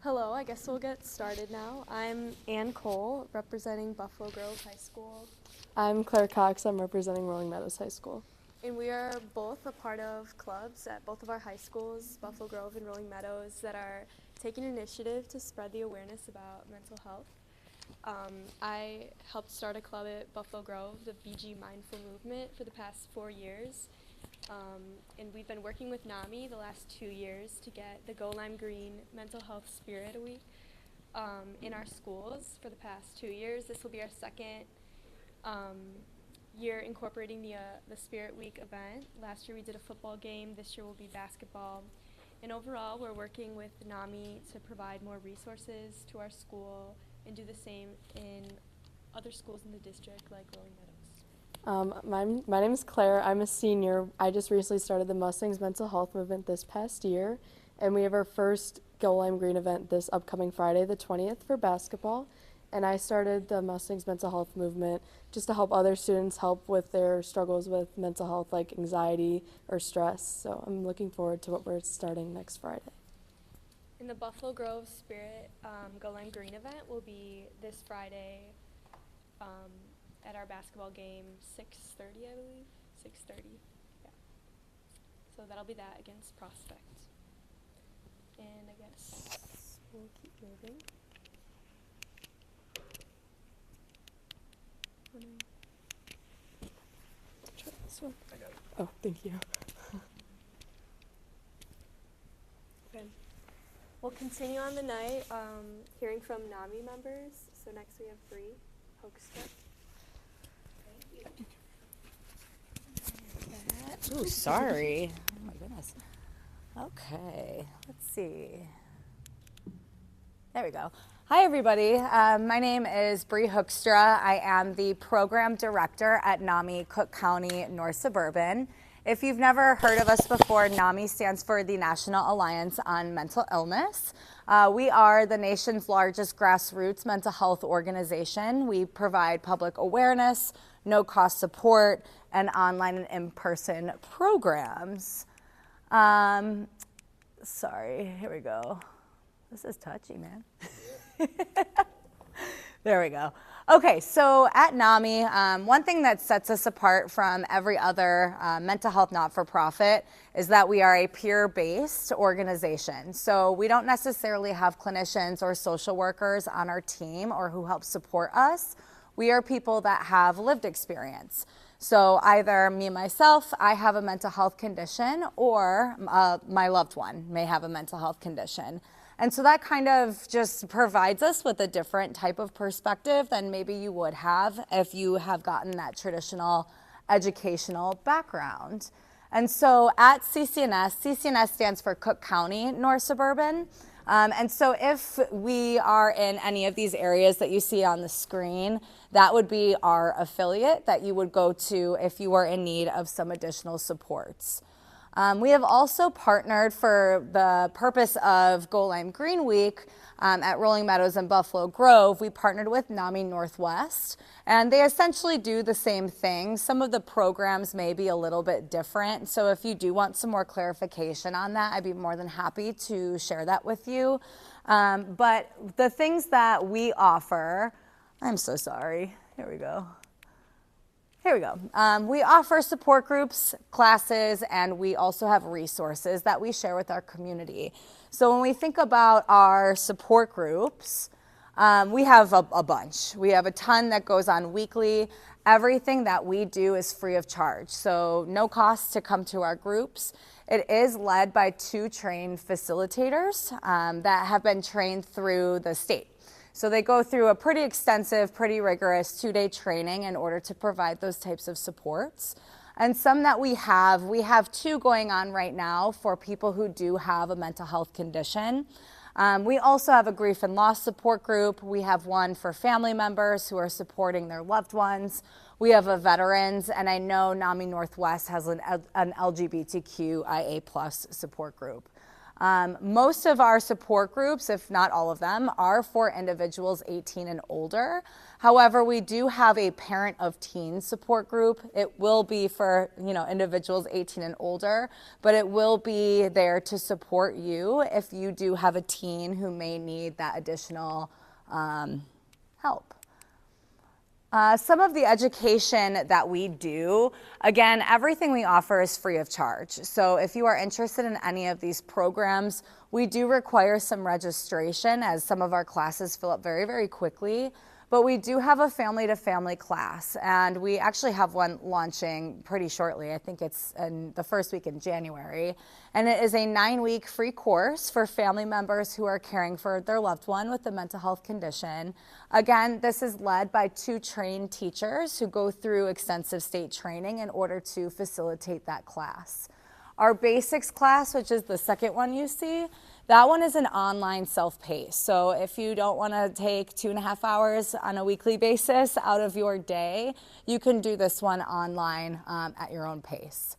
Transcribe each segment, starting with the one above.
Hello, I guess we'll get started now. I'm Ann Cole, representing Buffalo Grove High School. I'm Claire Cox. I'm representing Meadows High School. And we are both a part of clubs at both of our high schools, Buffalo Grove and Rolling Meadows, that are taking initiative to spread the awareness about mental health. I helped start a club at Buffalo Grove, the BG Mindful Movement, for the past 4 years. And we've been working with NAMI the last 2 years to get the Go Lime Green Mental Health Spirit Week in our schools for the past 2 years. This will be our second year incorporating the Spirit Week event. Last year we did a football game. This year will be basketball. And overall, we're working with NAMI to provide more resources to our school and do the same in other schools in the district like Rolling Meadows. My name is Claire. I'm a senior. I just recently started the Mustangs Mental Health Movement this past year, and we have our first Go Lime Green event this upcoming Friday, the 20th, for basketball. And I started the Mustangs Mental Health Movement just to help other students help with their struggles with mental health, like anxiety or stress. So I'm looking forward to what we're starting next Friday. And the Buffalo Grove Spirit Go Lime Green event will be this Friday at our basketball game, 6:30, I believe. 6:30, yeah. So that'll be that against Prospect. And I guess we'll keep moving. Try this one. I got it. Oh, thank you. Okay. We'll continue on the night hearing from NAMI members. So next we have Bree Hoekstra. Ooh, sorry. Oh my goodness. Okay, let's see. There we go. Hi, everybody. My name is Bree Hoekstra. I am the program director at NAMI Cook County North Suburban. If you've never heard of us before, NAMI stands for the National Alliance on Mental Illness. We are the nation's largest grassroots mental health organization. We provide public awareness, no-cost support, and online and in-person programs. Sorry, here we go. This is touchy, man. There we go. Okay, so at NAMI, one thing that sets us apart from every other mental health not-for-profit is that we are a peer-based organization. So we don't necessarily have clinicians or social workers on our team or who help support us. We are people that have lived experience. So either me, myself, I have a mental health condition, or my loved one may have a mental health condition. And so that kind of just provides us with a different type of perspective than maybe you would have if you have gotten that traditional educational background. And so at CCNS stands for Cook County North Suburban. And so if we are in any of these areas that you see on the screen, that would be our affiliate that you would go to if you were in need of some additional supports. We have also partnered for the purpose of Go Lime Green Week at Rolling Meadows and Buffalo Grove. We partnered with NAMI Northwest, and they essentially do the same thing. Some of the programs may be a little bit different, so if you do want some more clarification on that, I'd be more than happy to share that with you. But the things that we offer, I'm so sorry, here we go. Here we go. We offer support groups, classes, and we also have resources that we share with our community. So when we think about our support groups, we have a bunch. We have a ton that goes on weekly. Everything that we do is free of charge, so no cost to come to our groups. It is led by 2 trained facilitators that have been trained through the state. So they go through a pretty extensive, pretty rigorous 2-day training in order to provide those types of supports. And some that we have 2 going on right now for people who do have a mental health condition. We also have a grief and loss support group. We have one for family members who are supporting their loved ones. We have a veterans, and I know NAMI Northwest has an LGBTQIA+ support group. Most of our support groups, if not all of them, are for individuals 18 and older. However, we do have a parent of teens support group. It will be for, individuals 18 and older, but it will be there to support you if you do have a teen who may need that additional help. Some of the education that we do, again, everything we offer is free of charge. So if you are interested in any of these programs, we do require some registration, as some of our classes fill up very, very quickly. But we do have a family-to-family class, and we actually have one launching pretty shortly. I think it's in the first week in January. And it is a 9-week free course for family members who are caring for their loved one with a mental health condition. Again, this is led by 2 trained teachers who go through extensive state training in order to facilitate that class. Our basics class, which is the second one you see, that one is an online self-paced. So if you don't want to take 2.5 hours on a weekly basis out of your day, you can do this one online at your own pace.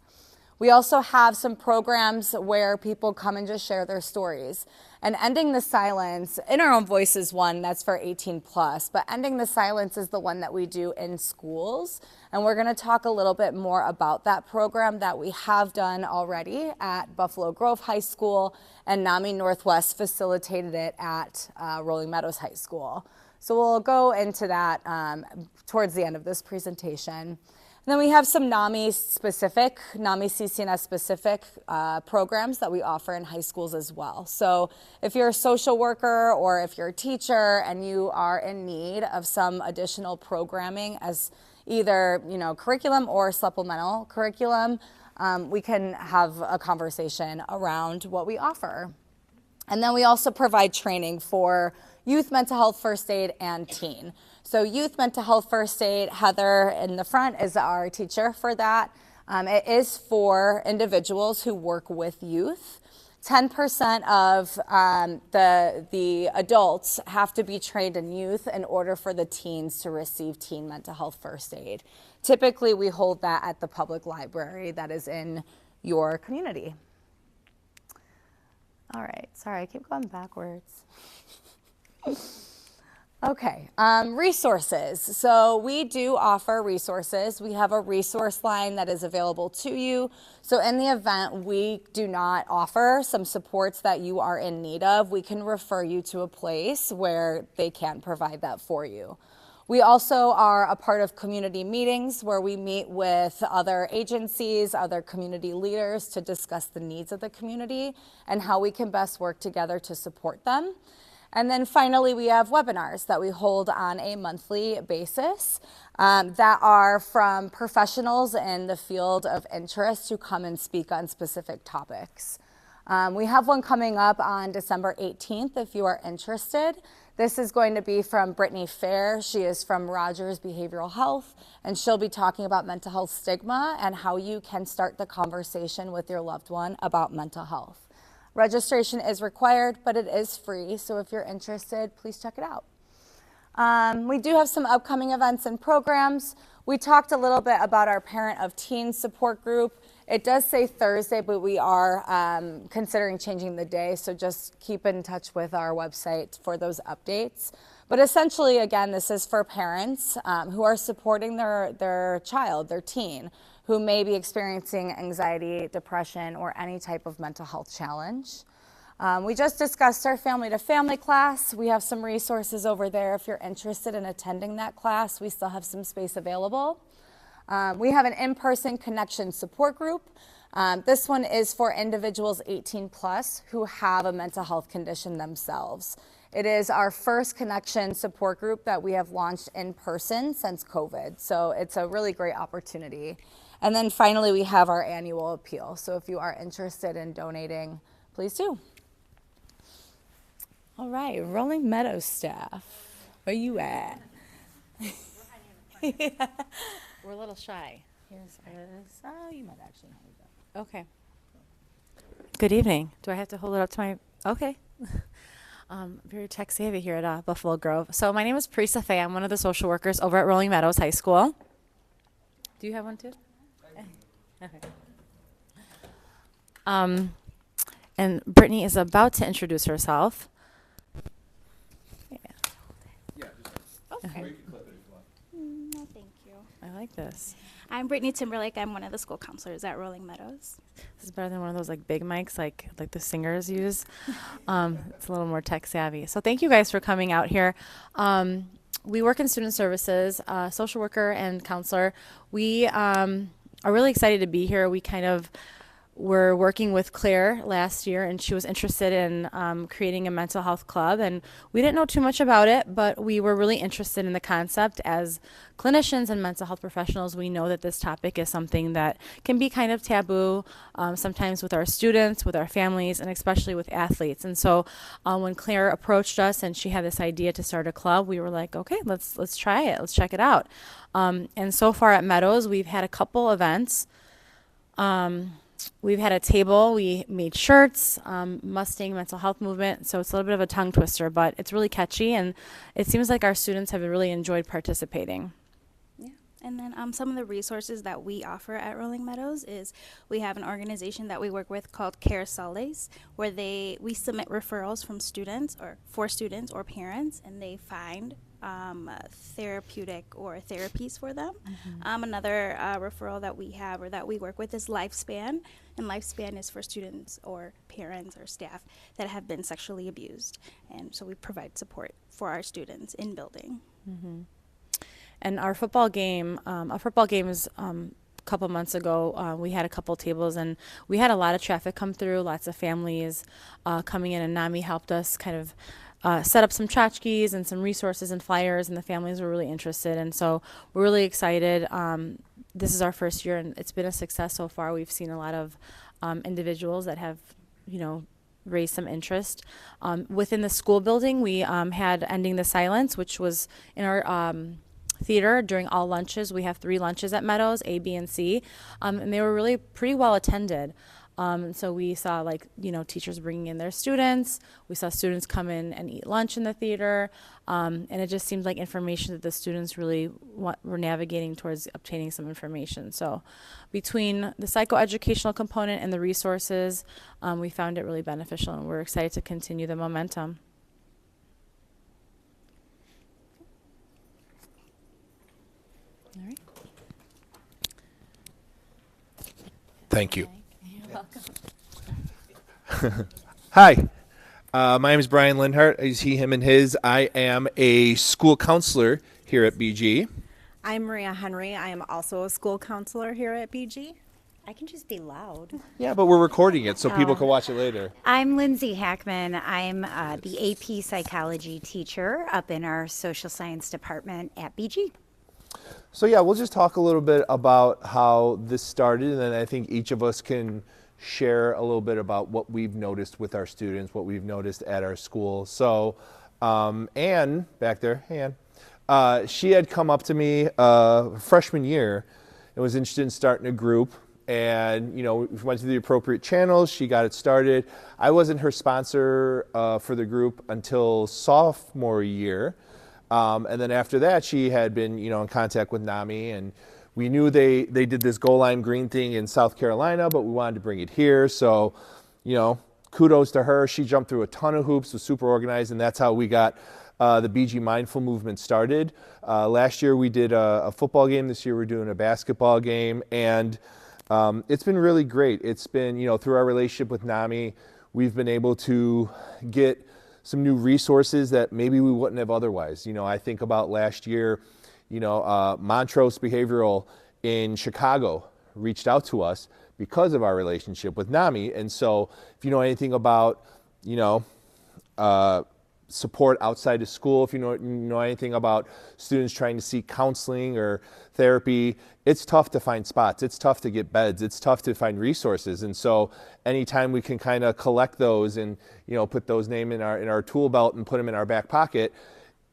We also have some programs where people come and just share their stories. And Ending the Silence, In Our Own Voice is one that's for 18 plus, but Ending the Silence is the one that we do in schools. And we're gonna talk a little bit more about that program that we have done already at Buffalo Grove High School, and NAMI Northwest facilitated it at Rolling Meadows High School. So we'll go into that towards the end of this presentation. And then we have some NAMI CCNS specific programs that we offer in high schools as well. So if you're a social worker or if you're a teacher and you are in need of some additional programming as either curriculum or supplemental curriculum, we can have a conversation around what we offer. And then we also provide training for youth mental health first aid and teen. So youth mental health first aid, Heather in the front is our teacher for that. It is for individuals who work with youth. 10% of the adults have to be trained in youth in order for the teens to receive teen mental health first aid. Typically, we hold that at the public library that is in your community. All right, sorry, I keep going backwards. Okay, resources. So we do offer resources. We have a resource line that is available to you. So in the event we do not offer some supports that you are in need of, we can refer you to a place where they can provide that for you. We also are a part of community meetings where we meet with other agencies, other community leaders to discuss the needs of the community and how we can best work together to support them. And then finally, we have webinars that we hold on a monthly basis that are from professionals in the field of interest who come and speak on specific topics. We have one coming up on December 18th if you are interested. This is going to be from Brittany Fair. She is from Rogers Behavioral Health, and she'll be talking about mental health stigma and how you can start the conversation with your loved one about mental health. Registration is required, but it is free, so if you're interested, please check it out. We do have some upcoming events and programs. We talked a little bit about our Parent of Teens support group. It does say Thursday, but we are considering changing the day, so just keep in touch with our website for those updates. But essentially, again, this is for parents who are supporting their child, their teen, who may be experiencing anxiety, depression, or any type of mental health challenge. We just discussed our family-to-family class. We have some resources over there if you're interested in attending that class. We still have some space available. We have an in-person connection support group. This one is for individuals 18 plus who have a mental health condition themselves. It is our first connection support group that we have launched in person since COVID, so it's a really great opportunity. And then finally, we have our annual appeal. So if you are interested in donating, please do. All right, Rolling Meadows staff, where you at? Yeah. We're a little shy. Here's this. Oh, you might actually hold it. Okay. Good evening. Do I have to hold it up to my, okay. Very tech savvy here at Buffalo Grove. So my name is Parisa Faye. I'm one of the social workers over at Rolling Meadows High School. Do you have one too? Okay. And Brittany is about to introduce herself. Okay. No, thank you. I like this. I'm Brittany Timberlake. I'm one of the school counselors at Rolling Meadows. This is better than one of those like big mics like the singers use. It's a little more tech savvy. So thank you guys for coming out here. We work in student services, social worker and counselor. We are really excited to be here. We kind of were working with Claire last year, and she was interested in creating a mental health club, and we didn't know too much about it, but we were really interested in the concept. As clinicians and mental health professionals, we know that this topic is something that can be kind of taboo, sometimes with our students, with our families, and especially with athletes. And so when Claire approached us and she had this idea to start a club, we were like, okay, let's try it, let's check it out. And so far at Meadows, we've had a couple events. We've had a table, we made shirts, Mustang Mental Health Movement, so it's a little bit of a tongue twister, but it's really catchy, and it seems like our students have really enjoyed participating. Yeah. And then some of the resources that we offer at Rolling Meadows is we have an organization that we work with called Care Soles, where we submit referrals from students or for students or parents, and they find therapeutic or therapies for them. Another referral that we have or that we work with is Lifespan, and Lifespan is for students or parents or staff that have been sexually abused, and so we provide support for our students in building. And our football game, is a couple months ago, we had a couple tables, and we had a lot of traffic come through, lots of families coming in, and NAMI helped us kind of set up some tchotchkes and some resources and flyers, and the families were really interested, and so we're really excited. This is our first year, and it's been a success so far. We've seen a lot of individuals that have, raised some interest. Within the school building, we had Ending the Silence, which was in our theater during all lunches. We have 3 lunches at Meadows, A, B, and C, and they were really pretty well attended. So we saw teachers bringing in their students. We saw students come in and eat lunch in the theater. And it just seems like information that the students really were navigating towards obtaining some information. So between the psychoeducational component and the resources, we found it really beneficial, and we're excited to continue the momentum. All right. Thank you. You're welcome. Hi, my name is Brian Lindhart. Is he, him, and his. I am a school counselor here at BG. I'm Maria Henry. I am also a school counselor here at BG. I can just be loud. Yeah, but we're recording it so people can watch it later. I'm Lindsay Hackman. I'm the AP psychology teacher up in our social science department at BG. So yeah, we'll just talk a little bit about how this started, and then I think each of us can share a little bit about what we've noticed with our students, what we've noticed at our school. So Anne, back there, hey Anne, she had come up to me freshman year and was interested in starting a group. And, we went through the appropriate channels. She got it started. I wasn't her sponsor for the group until sophomore year. And then after that, she had been, in contact with NAMI, and we knew they did this Go Lime Green thing in South Carolina, but we wanted to bring it here. So, kudos to her. She jumped through a ton of hoops, was super organized, and that's how we got the BG Mindful movement started. Last year we did a football game. This year we're doing a basketball game, and it's been really great. It's been, through our relationship with NAMI, we've been able to get some new resources that maybe we wouldn't have otherwise. I think about last year, Montrose Behavioral in Chicago reached out to us because of our relationship with NAMI. And so if you know anything about, support outside of school, if you know anything about students trying to seek counseling or therapy, it's tough to find spots. It's tough to get beds. It's tough to find resources. And so anytime we can kind of collect those and, put those names in our tool belt and put them in our back pocket,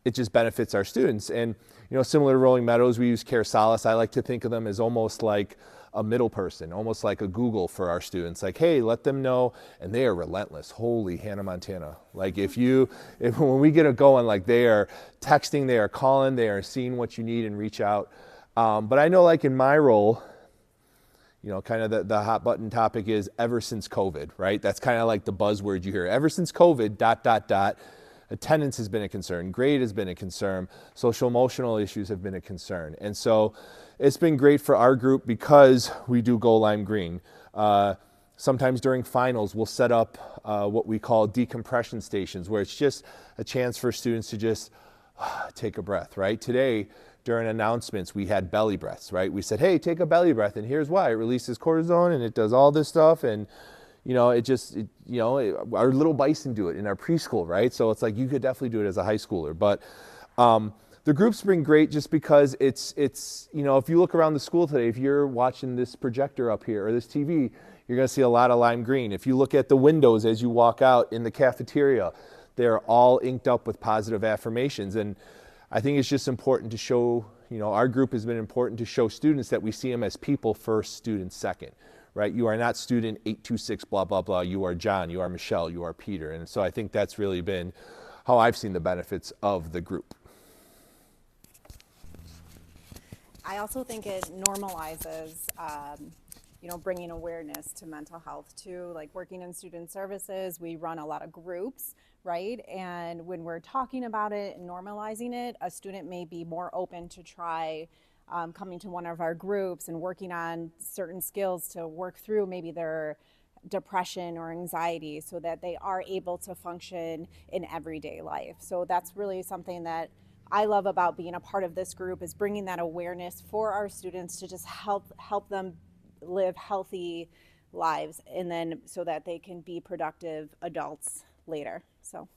it just benefits our students. And, similar to Rolling Meadows, we use Care Solace. I like to think of them as almost like a middle person, almost like a Google for our students. Like, hey, let them know, and they are relentless. Holy Hannah Montana. Like when we get it going, like they are texting, they are calling, they are seeing what you need and reach out. But I know like in my role, you know, kind of the hot button topic is ever since COVID, right? That's kind of like the buzzword you hear. Ever since COVID, ... Attendance has been a concern, grade has been a concern, social emotional issues have been a concern. And so it's been great for our group because we do go lime green. Sometimes during finals, we'll set up what we call decompression stations, where it's just a chance for students to just take a breath, right? Today, during announcements, we had belly breaths, right? We said, hey, take a belly breath, and here's why. It releases cortisol, and it does all this stuff, and you know, our little bison do it in our preschool, right? So it's like you could definitely do it as a high schooler. But the group's been great just because it's you know, if you look around the school today, if you're watching this projector up here or this TV, you're going to see a lot of lime green. If you look at the windows as you walk out in the cafeteria, they're all inked up with positive affirmations. And I think it's just important to show, you know, our group has been important to show students that we see them as people first, students second. Right? You are not student 826 blah, blah, blah. You are John, you are Michelle, you are Peter. And so I think that's really been how I've seen the benefits of the group. I also think it normalizes, you know, bringing awareness to mental health too. Like working in student services, we run a lot of groups, right? And when we're talking about it and normalizing it, a student may be more open to try coming to one of our groups and working on certain skills to work through maybe their depression or anxiety so that they are able to function in everyday life. So that's really something that I love about being a part of this group, is bringing that awareness for our students to just help them live healthy lives, and then so that they can be productive adults later. So.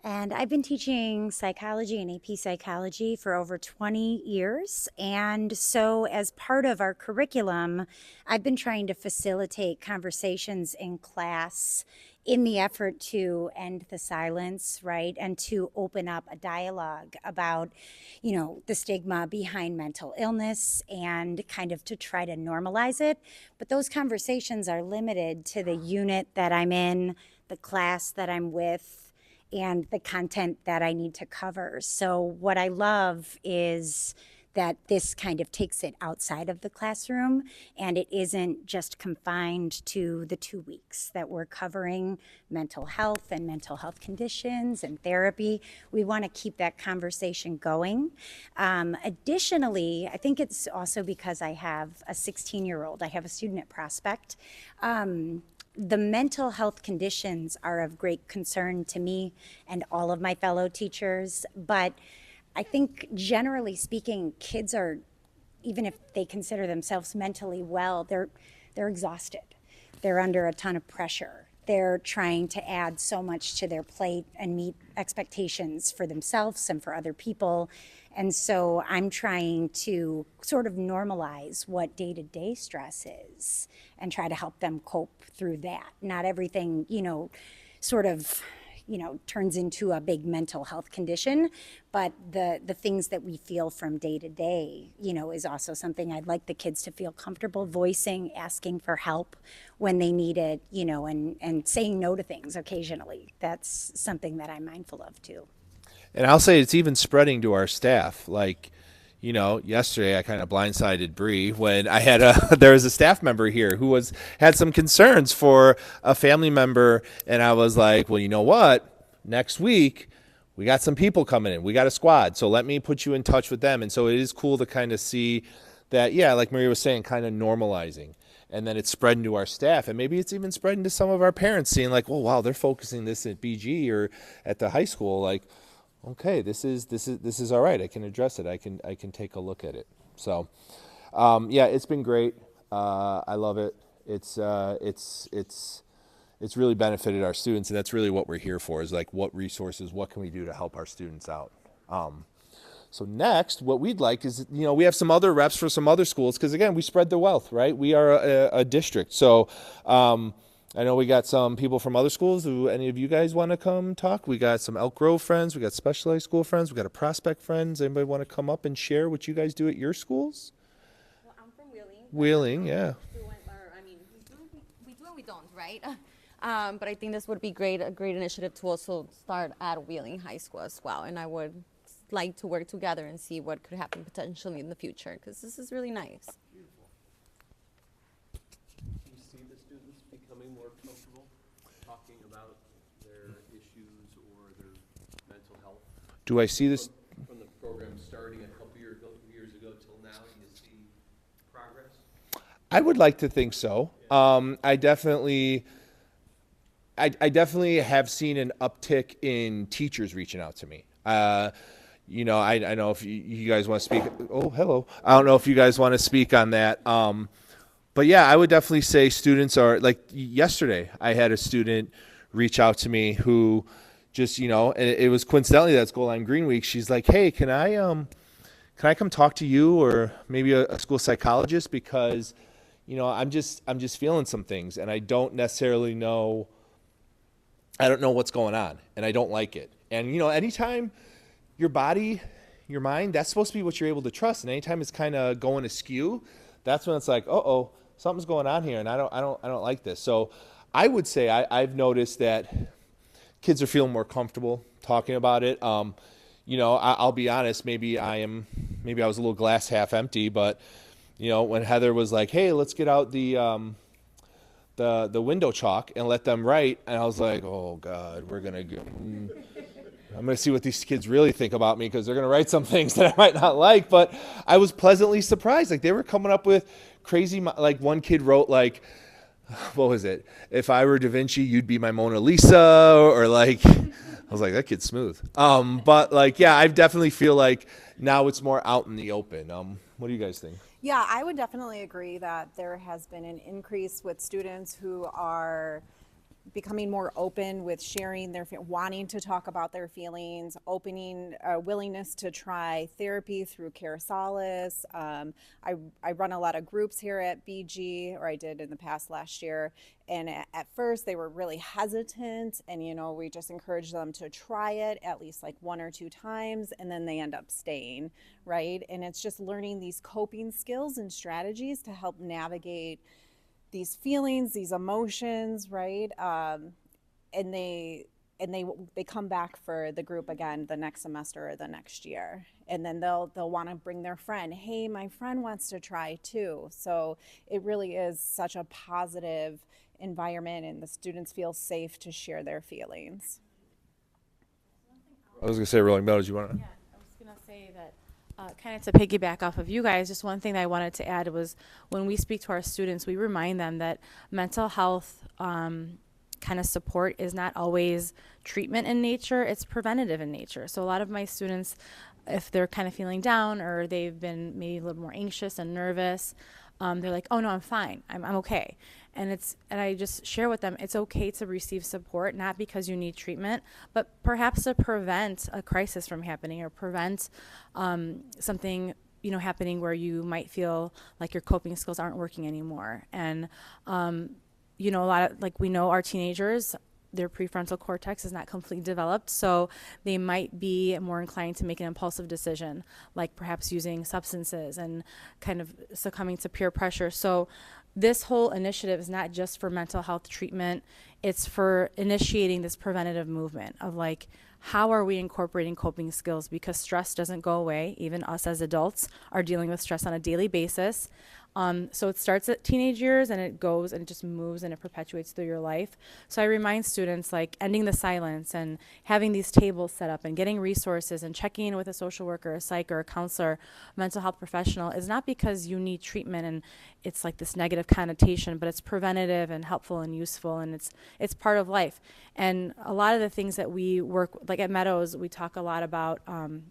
And I've been teaching psychology and AP psychology for over 20 years. And so as part of our curriculum, I've been trying to facilitate conversations in class in the effort to end the silence, right? And to open up a dialogue about, you know, the stigma behind mental illness and kind of to try to normalize it. But those conversations are limited to the unit that I'm in, the class that I'm with, and the content that I need to cover. So what I love is that this kind of takes it outside of the classroom, and it isn't just confined to the 2 weeks that we're covering mental health and mental health conditions and therapy. We want to keep that conversation going. Additionally, I think it's also because I have a 16-year-old. I have a student at Prospect. The mental health conditions are of great concern to me and all of my fellow teachers, but I think generally speaking, kids are, even if they consider themselves mentally well, they're exhausted. They're under a ton of pressure. They're trying to add so much to their plate and meet expectations for themselves and for other people. And so I'm trying to sort of normalize what day-to-day stress is and try to help them cope through that. Not everything, you know, sort of, you know, turns into a big mental health condition, but the things that we feel from day to day, you know, is also something I'd like the kids to feel comfortable voicing, asking for help when they need it, you know, and saying no to things occasionally. That's something that I'm mindful of too. And I'll say it's even spreading to our staff. Like, you know, yesterday I kind of blindsided Bree when I had there was a staff member here who had some concerns for a family member, and I was like, well, you know what? Next week we got some people coming in. We got a squad, so let me put you in touch with them. And so it is cool to kind of see that, yeah, like Maria was saying, kind of normalizing. And then it's spreading to our staff, and maybe it's even spreading to some of our parents, seeing like, oh wow, they're focusing this at BG or at the high school, like, okay, this is all right. I can address it. I can take a look at it. So, yeah, it's been great. I love it. It's really benefited our students, and that's really what we're here for. Is like, what resources, what can we do to help our students out? So next, what we'd like is, you know, we have some other reps for some other schools because again, we spread the wealth, right? We are a district, so. I know we got some people from other schools. Do any of you guys want to come talk? We got some Elk Grove friends. We got specialized school friends. We got a Prospect friends. Anybody want to come up and share what you guys do at your schools? Well, I'm from Wheeling. Wheeling, yeah. We do and we don't, right? But I think this would be a great initiative to also start at Wheeling High School as well. And I would like to work together and see what could happen potentially in the future, because this is really nice. Do you see the students becoming more comfortable talking about their issues or their mental health? Do I see this? From the program starting a couple years ago till now, do you see progress? I would like to think so. I definitely have seen an uptick in teachers reaching out to me. You know, I know if you guys want to speak. Oh, hello. I don't know if you guys want to speak on that. But yeah, I would definitely say students are, like yesterday, I had a student reach out to me who just, you know, and it was coincidentally that's Goal Line Green Week. She's like, hey, can I come talk to you or maybe a school psychologist, because, you know, I'm just feeling some things and I don't necessarily know. I don't know what's going on and I don't like it. And, you know, anytime your body, your mind, that's supposed to be what you're able to trust. And anytime it's kind of going askew, that's when it's like, uh-oh, something's going on here and I don't like this. So I would say I've noticed that kids are feeling more comfortable talking about it. You know, I'll be honest, maybe I was a little glass half empty, but, you know, when Heather was like, hey, let's get out the window chalk and let them write, and I was like, oh God, I'm gonna see what these kids really think about me, because they're gonna write some things that I might not like. But I was pleasantly surprised. Like, they were coming up with crazy, like one kid wrote like, what was it? If I were Da Vinci, you'd be my Mona Lisa, or like, I was like, that kid's smooth. But like, yeah, I definitely feel like now it's more out in the open. What do you guys think? Yeah, I would definitely agree that there has been an increase with students who are becoming more open with sharing their, wanting to talk about their feelings, opening a willingness to try therapy through Care Solace. I run a lot of groups here at BG, or I did in the past last year. And at first they were really hesitant, and, you know, we just encouraged them to try it at least like 1 or 2 times, and then they end up staying, right? And it's just learning these coping skills and strategies to help navigate these feelings, these emotions, right? And they come back for the group again the next semester or the next year, and then they'll want to bring their friend. Hey, my friend wants to try too. So it really is such a positive environment, and the students feel safe to share their feelings. I was gonna say, Rolling Meadows, you want to? Yeah, I was gonna say that. Kind of to piggyback off of you guys, just one thing that I wanted to add was when we speak to our students, we remind them that mental health kind of support is not always treatment in nature, it's preventative in nature. So a lot of my students, if they're kind of feeling down or they've been maybe a little more anxious and nervous, they're like, oh no, I'm fine, I'm okay. And I just share with them, it's okay to receive support, not because you need treatment, but perhaps to prevent a crisis from happening, or prevent something, you know, happening where you might feel like your coping skills aren't working anymore. And you know, a lot of, like, we know our teenagers, their prefrontal cortex is not completely developed, so they might be more inclined to make an impulsive decision, like perhaps using substances and kind of succumbing to peer pressure. So this whole initiative is not just for mental health treatment, it's for initiating this preventative movement of, like, how are we incorporating coping skills, because stress doesn't go away. Even us as adults are dealing with stress on a daily basis. So it starts at teenage years and it goes and it just moves and it perpetuates through your life. So I remind students, like, ending the silence and having these tables set up and getting resources and checking in with a social worker, a psych, or a counselor, mental health professional is not because you need treatment and it's like this negative connotation, but it's preventative and helpful and useful, and it's part of life. And a lot of the things that we work, like at Meadows, we talk a lot about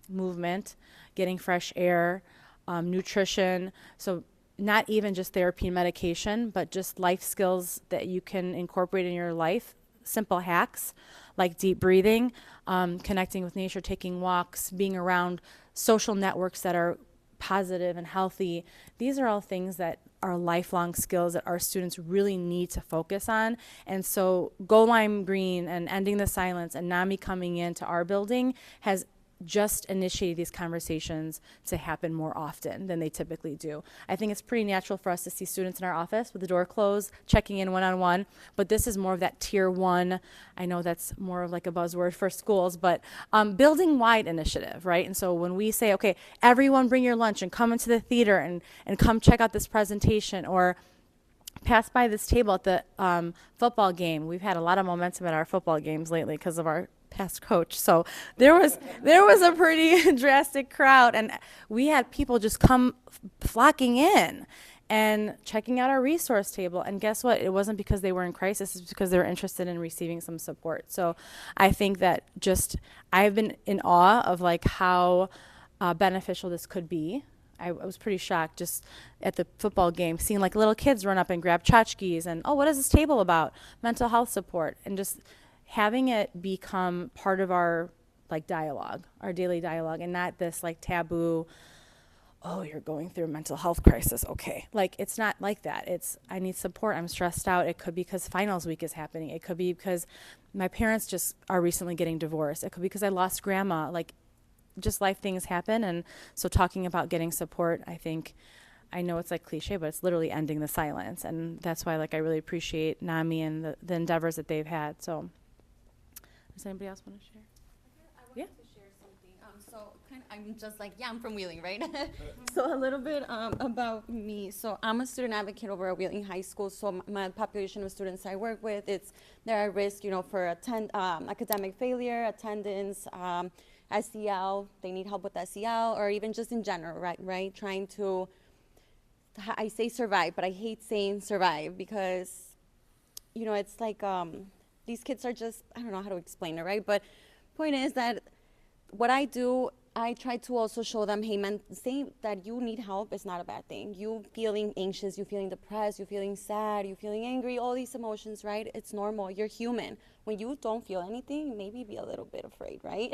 movement, getting fresh air, nutrition. So not even just therapy and medication, but just life skills that you can incorporate in your life. Simple hacks like deep breathing, connecting with nature, taking walks, being around social networks that are positive and healthy. These are all things that are lifelong skills that our students really need to focus on. And so Go Lime Green and Ending the Silence and NAMI coming into our building has just initiate these conversations to happen more often than they typically do. I think it's pretty natural for us to see students in our office with the door closed, checking in one-on-one, but this is more of that tier one, I know that's more of like a buzzword for schools, but building wide initiative, right? And so when we say, okay, everyone bring your lunch and come into the theater and come check out this presentation, or pass by this table at the football game. We've had a lot of momentum at our football games lately because of our past coach. So there was a pretty drastic crowd, and we had people just come flocking in and checking out our resource table. And guess what? It wasn't because they were in crisis. It's because they were interested in receiving some support. So I think that I've been in awe of like how beneficial this could be. I was pretty shocked just at the football game, seeing like little kids run up and grab tchotchkes and, oh, what is this table about? Mental health support. And just having it become part of our like dialogue, our daily dialogue, and not this like taboo, oh, you're going through a mental health crisis. Okay. Like, it's not like that. It's, I need support. I'm stressed out. It could be because finals week is happening. It could be because my parents just are recently getting divorced. It could be because I lost grandma. Like, just life things happen. And so talking about getting support, I think, I know it's like cliche, but it's literally ending the silence. And that's why, like, I really appreciate NAMI and the endeavors that they've had. So does anybody else want to share? I wanted to share something. So I'm just like, I'm from Wheeling, right? So a little bit about me. So I'm a student advocate over at Wheeling High School. So my population of students I work with, they're at risk, for academic failure, attendance, SEL. They need help with SEL, or even just in general, right? Trying to, I say survive, but I hate saying survive because, it's like these kids are just, I don't know how to explain it, right? But point is that what I do, I try to also show them, hey, man, saying that you need help is not a bad thing. You feeling anxious, you feeling depressed, you feeling sad, you feeling angry, all these emotions, right? It's normal. You're human. When you don't feel anything, maybe be a little bit afraid, right?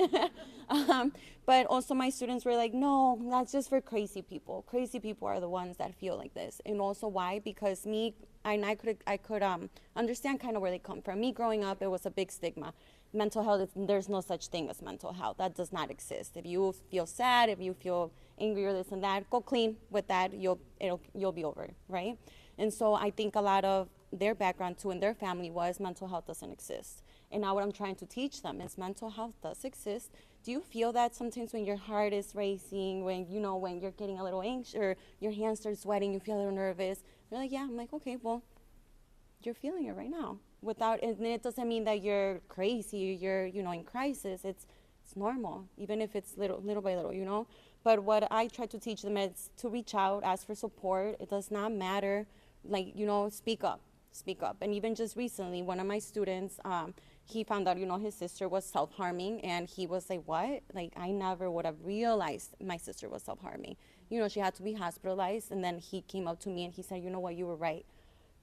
But also my students were like, no, that's just for crazy people. Crazy people are the ones that feel like this. And also why? Because I could understand kind of where they come from. Me growing up, it was a big stigma. Mental health, there's no such thing as mental health. That does not exist. If you feel sad, if you feel angry or this and that, go clean with that. You'll be over it, right? And so I think a lot of their background too in their family was mental health doesn't exist. And now what I'm trying to teach them is mental health does exist. Do you feel that sometimes when your heart is racing, when you're getting a little anxious, or your hands start sweating, you feel a little nervous? They're like, yeah. I'm like, okay, well, you're feeling it right now. And it doesn't mean that you're crazy, you're, in crisis. It's normal, even if it's little by little, But what I try to teach them is to reach out, ask for support. It does not matter, like, speak up. And even just recently, one of my students, he found out, his sister was self-harming, and he was like, what? Like, I never would have realized my sister was self-harming. She had to be hospitalized, and then he came up to me and he said, you know what, you were right.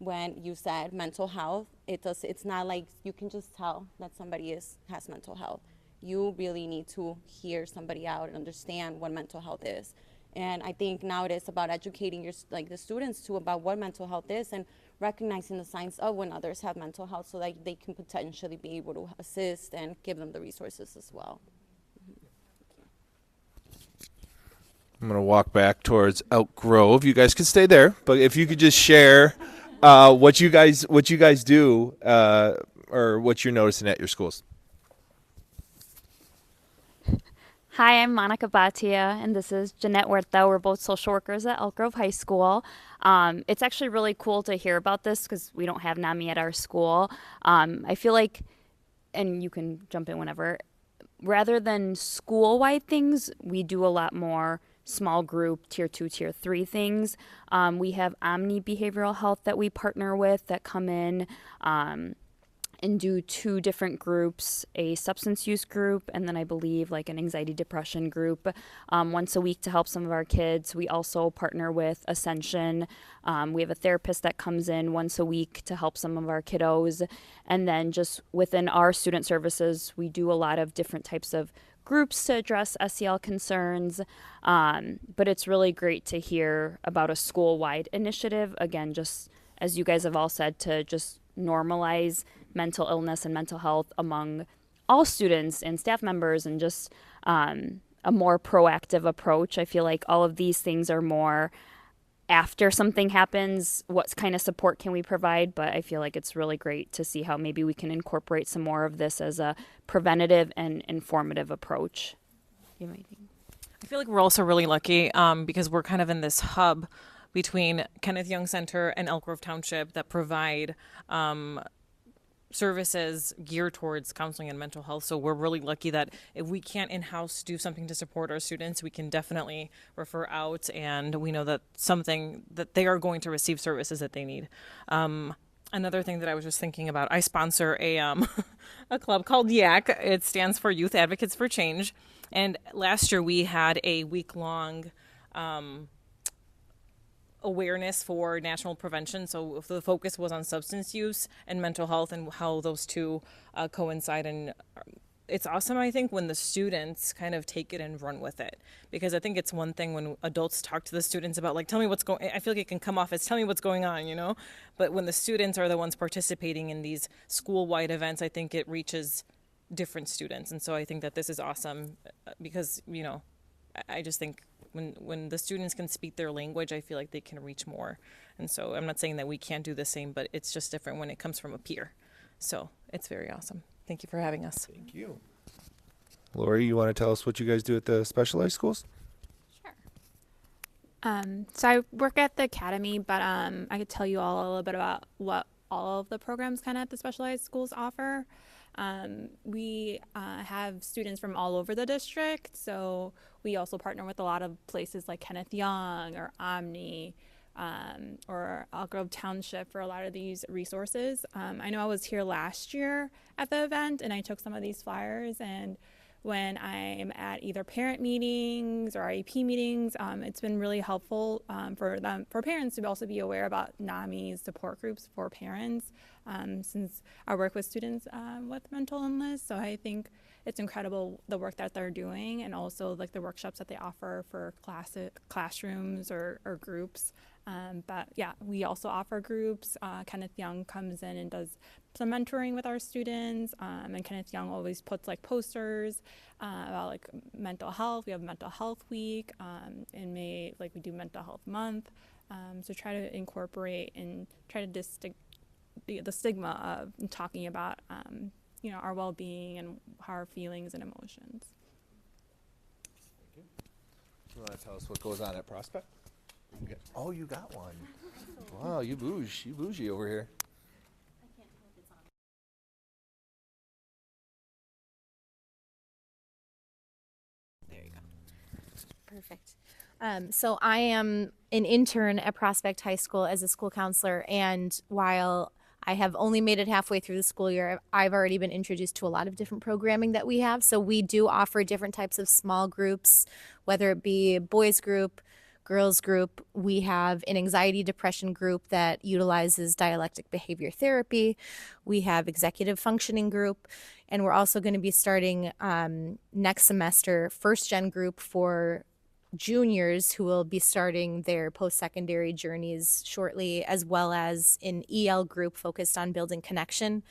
When you said mental health, it's not like you can just tell that somebody has mental health. You really need to hear somebody out and understand what mental health is. And I think now it is about educating the students too about what mental health is, and recognizing the signs of when others have mental health, so that they can potentially be able to assist and give them the resources as well. I'm going to walk back towards Elk Grove. You guys can stay there, but if you could just share what you guys do, or what you're noticing at your schools. Hi, I'm Monica Batia, and this is Jeanette Huerta. We're both social workers at Elk Grove High School. It's actually really cool to hear about this because we don't have NAMI at our school. I feel like, and you can jump in whenever, rather than school-wide things, we do a lot more small group, tier 2, tier 3 things. We have Omni Behavioral Health that we partner with that come in and do 2 different groups, a substance use group, and then I believe like an anxiety depression group once a week to help some of our kids. We also partner with Ascension. We have a therapist that comes in once a week to help some of our kiddos. And then just within our student services, we do a lot of different types of groups to address SEL concerns, but it's really great to hear about a school-wide initiative, again, just as you guys have all said, to just normalize mental illness and mental health among all students and staff members, and just a more proactive approach. I feel like all of these things are more after something happens, what kind of support can we provide? But I feel like it's really great to see how maybe we can incorporate some more of this as a preventative and informative approach. You might think. I feel like we're also really lucky because we're kind of in this hub between Kenneth Young Center and Elk Grove Township that provide services geared towards counseling and mental health. So we're really lucky that if we can't in-house do something to support our students, we can definitely refer out, and we know that something that they are going to receive services that they need. Another thing that I was just thinking about, I sponsor a a club called YAC. It stands for Youth Advocates for Change. And last year we had a week-long awareness for national prevention. So the focus was on substance use and mental health and how those two coincide. And it's awesome, I think, when the students kind of take it and run with it. Because I think it's one thing when adults talk to the students about, like, tell me what's going, I feel like it can come off as, tell me what's going on, you know? But when the students are the ones participating in these school-wide events, I think it reaches different students. And so I think that this is awesome because, you know, I just think when the students can speak their language, I feel like they can reach more. And so I'm not saying that we can't do the same, but it's just different when it comes from a peer. So it's very awesome. Thank you for having us. Thank you. Lori, you want to tell us what you guys do at the specialized schools? So I work at the academy, but I could tell you all a little bit about what all of the programs kind of at the specialized schools offer. We have students from all over the district, so we also partner with a lot of places like Kenneth Young or Omni or Elk Grove Township for a lot of these resources. I know I was here last year at the event and I took some of these flyers, and when I'm at either parent meetings or IEP meetings, it's been really helpful for parents to also be aware about NAMI's support groups for parents, since I work with students with mental illness. So I think it's incredible the work that they're doing, and also like the workshops that they offer for classrooms or groups. But yeah, we also offer groups. Kenneth Young comes in and does some mentoring with our students, and Kenneth Young always puts like posters about like mental health. We have Mental Health Week. In May, like we do Mental Health Month. So try to incorporate and try to the stigma of talking about you know, our well-being and our feelings and emotions. Thank you. You want to tell us what goes on at Prospect? Oh, you got one. Wow, you bougie over here. There you go. Perfect. So I am an intern at Prospect High School as a school counselor, and while I have only made it halfway through the school year, I've already been introduced to a lot of different programming that we have. So we do offer different types of small groups, whether it be boys group, girls group. We have an anxiety depression group that utilizes dialectic behavior therapy. We have executive functioning group, and we're also going to be starting next semester first gen group for juniors who will be starting their post-secondary journeys shortly, as well as an EL group focused on building connection.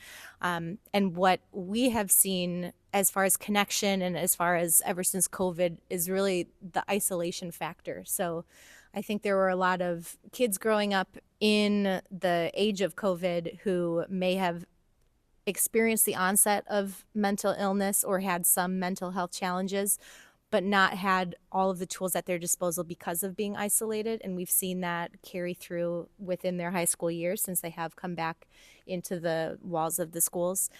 And what we have seen as far as connection and as far as ever since COVID is really the isolation factor. So I think there were a lot of kids growing up in the age of COVID who may have experienced the onset of mental illness or had some mental health challenges, but not had all of the tools at their disposal because of being isolated. And we've seen that carry through within their high school years since they have come back into the walls of the schools.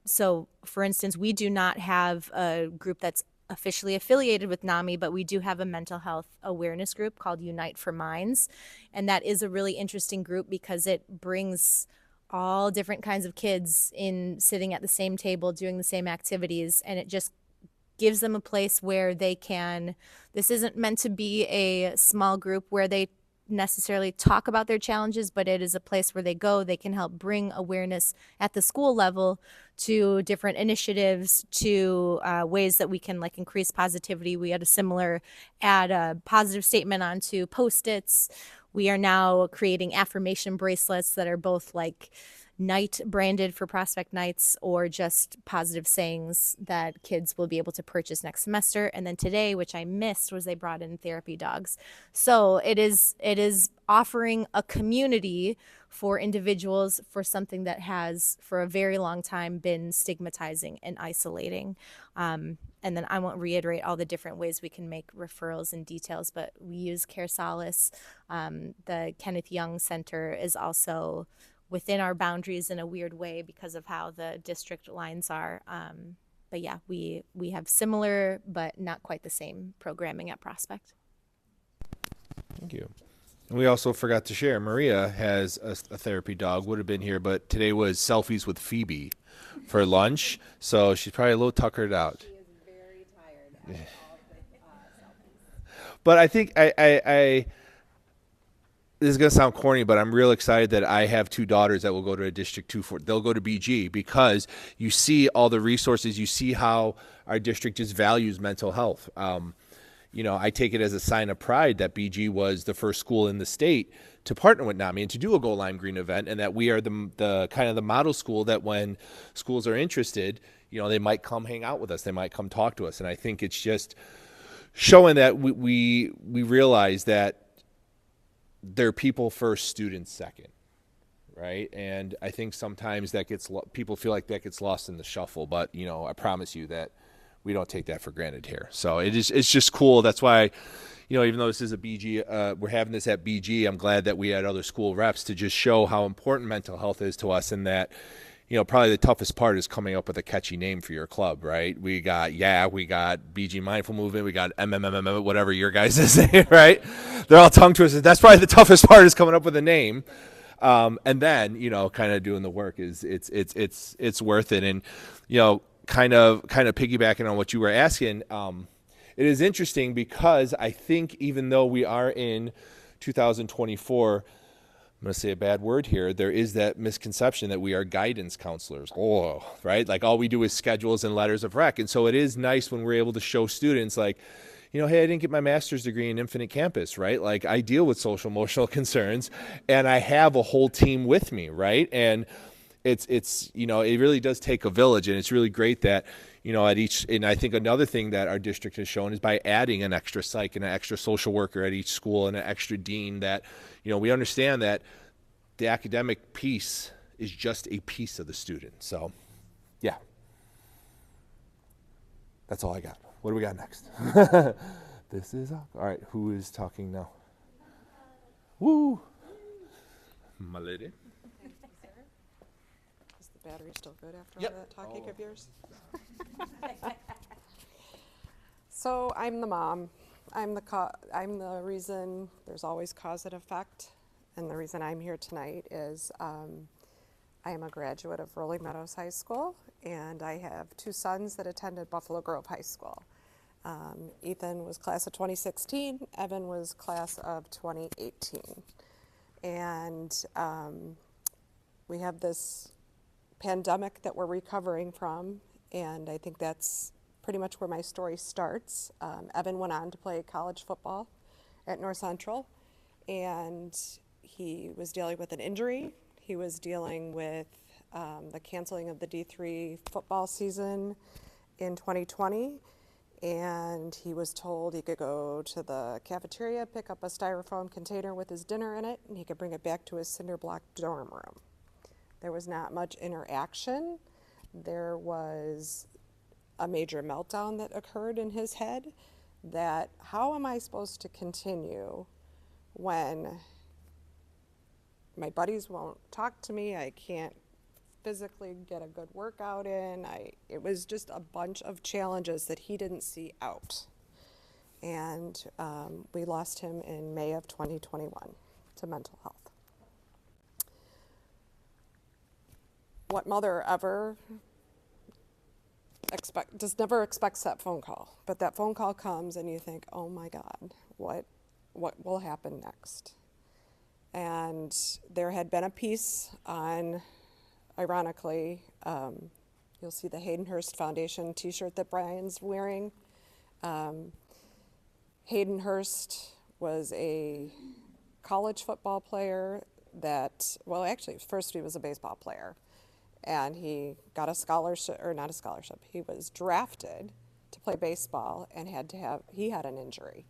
So for instance, we do not have a group that's officially affiliated with NAMI, but we do have a mental health awareness group called Unite for Minds. And that is a really interesting group because it brings all different kinds of kids in sitting at the same table, doing the same activities, and it just gives them a place where they can, this isn't meant to be a small group where they necessarily talk about their challenges, but it is a place where they go, they can help bring awareness at the school level to different initiatives, to ways that we can like increase positivity. We had a similar add a positive statement onto Post-its. We are now creating affirmation bracelets that are both like night branded for prospect nights or just positive sayings that kids will be able to purchase next semester. And then today, which I missed, was they brought in therapy dogs. So it is offering a community for individuals for something that has for a very long time been stigmatizing and isolating. And then I won't reiterate all the different ways we can make referrals and details, but we use Care Solace. The Kenneth Young Center is also within our boundaries in a weird way because of how the district lines are. But yeah, we have similar but not quite the same programming at Prospect. Thank you. And we also forgot to share, Maria has a therapy dog, would have been here, but today was selfies with Phoebe for lunch, so she's probably a little tuckered out. But I think I this is going to sound corny, but I'm real excited that I have two daughters that will go to a District 2 they'll go to BG because you see all the resources, you see how our district just values mental health. You know, I take it as a sign of pride that BG was the first school in the state to partner with NAMI and to do a Go Lime Green event, and that we are the kind of the model school that when schools are interested, you know, they might come hang out with us, they might come talk to us. And I think it's just showing that we realize that they're people first, students second, right? And I think sometimes that people feel like that gets lost in the shuffle, but you know, I promise you that we don't take that for granted here. So it's just cool. That's why, you know, even though this is a BG, we're having this at BG, I'm glad that we had other school reps to just show how important mental health is to us, and that, you know, probably the toughest part is coming up with a catchy name for your club, right? We got BG Mindful Movement, we got MMMM, whatever your guys is saying, right? They're all tongue twisters. That's probably the toughest part, is coming up with a name. And then, you know, kind of doing the work is it's worth it. And, you know, kind of piggybacking on what you were asking, it is interesting because I think even though we are in 2024, I'm going to say a bad word here, there is that misconception that we are guidance counselors. Oh, right? Like all we do is schedules and letters of rec. And so it is nice when we're able to show students like, you know, hey, I didn't get my master's degree in Infinite Campus, right? Like I deal with social emotional concerns and I have a whole team with me, right? And it's you know, it really does take a village, and it's really great that, you know, at each, and I think another thing that our district has shown is by adding an extra psych and an extra social worker at each school and an extra dean, that, you know, we understand that the academic piece is just a piece of the student. So, yeah. That's all I got. What do we got next? This is all right. Who is talking now? Woo! My lady. Is the battery still good after Yep. all that talking of yours? So I'm the mom. I'm the reason there's always cause and effect, and the reason I'm here tonight is I am a graduate of Rolling Meadows High School, and I have two sons that attended Buffalo Grove High School. Ethan was class of 2016, Evan was class of 2018. And we have this pandemic that we're recovering from, and I think that's pretty much where my story starts. Evan went on to play college football at North Central, and he was dealing with an injury. He was dealing with the canceling of the D3 football season in 2020, and he was told he could go to the cafeteria, pick up a styrofoam container with his dinner in it, and he could bring it back to his cinder block dorm room. There was not much interaction. There was a major meltdown that occurred in his head, that how am I supposed to continue when my buddies won't talk to me, I can't physically get a good workout in. It was just a bunch of challenges that he didn't see out. And we lost him in May of 2021 to mental health. What mother ever never expects that phone call, but that phone call comes and you think, oh my God, what will happen next? And there had been a piece on, ironically, you'll see the Hayden Hurst Foundation t-shirt that Brian's wearing. Hayden Hurst was a college football player that, well, actually, first he was a baseball player, and he got a scholarship, or not a scholarship, he was drafted to play baseball and he had an injury.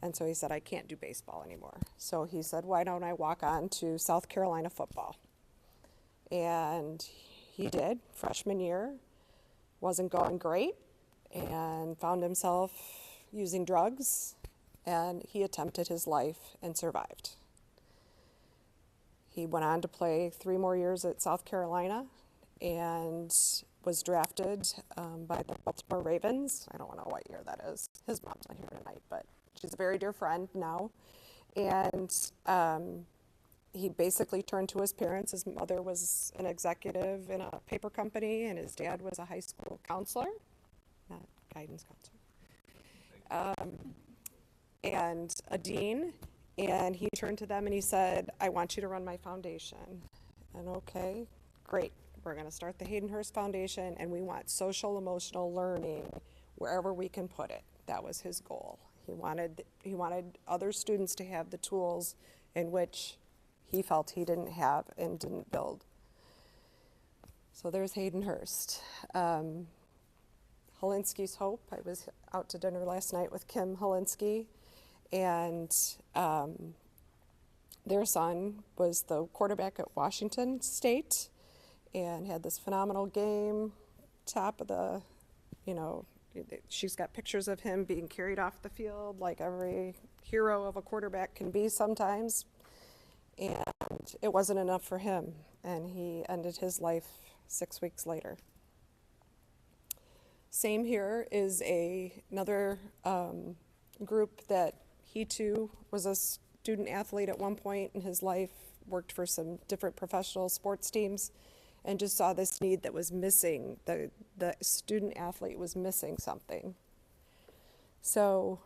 And so he said, I can't do baseball anymore. So he said, why don't I walk on to South Carolina football? And he did, freshman year, wasn't going great, and found himself using drugs, and he attempted his life and survived. He went on to play 3 more years at South Carolina and was drafted by the Baltimore Ravens. I don't know what year that is. His mom's not here tonight, but she's a very dear friend now. And he basically turned to his parents. His mother was an executive in a paper company, and his dad was a high school counselor, not guidance counselor, and a dean. And he turned to them and he said, I want you to run my foundation. And okay, great. We're going to start the Haydenhurst Foundation, and we want social emotional learning wherever we can put it. That was his goal. He wanted other students to have the tools in which he felt he didn't have and didn't build. So there's Haydenhurst. Holinsky's Hope. I was out to dinner last night with Kim Holinsky, and their son was the quarterback at Washington State and had this phenomenal game, top of the, she's got pictures of him being carried off the field like every hero of a quarterback can be sometimes. And it wasn't enough for him, and he ended his life 6 weeks later. Same here is another group that he too was a student athlete at one point in his life, worked for some different professional sports teams, and just saw this need that was missing. The student athlete was missing something. So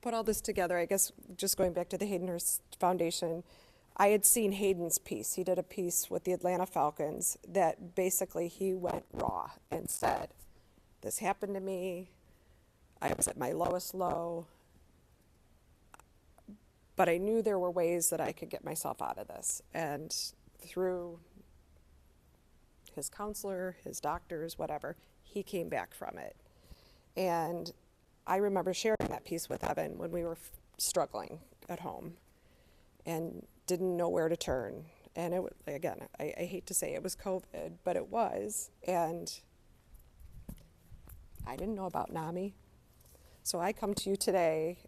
put all this together, I guess just going back to the Haydenhurst Foundation, I had seen Hayden's piece. He did a piece with the Atlanta Falcons that basically he went raw and said, this happened to me, I was at my lowest low, but I knew there were ways that I could get myself out of this. And through his counselor, his doctors, whatever, he came back from it. And I remember sharing that piece with Evan when we were struggling at home and didn't know where to turn. And it, again, I hate to say it was COVID, but it was. And I didn't know about NAMI. So I come to you today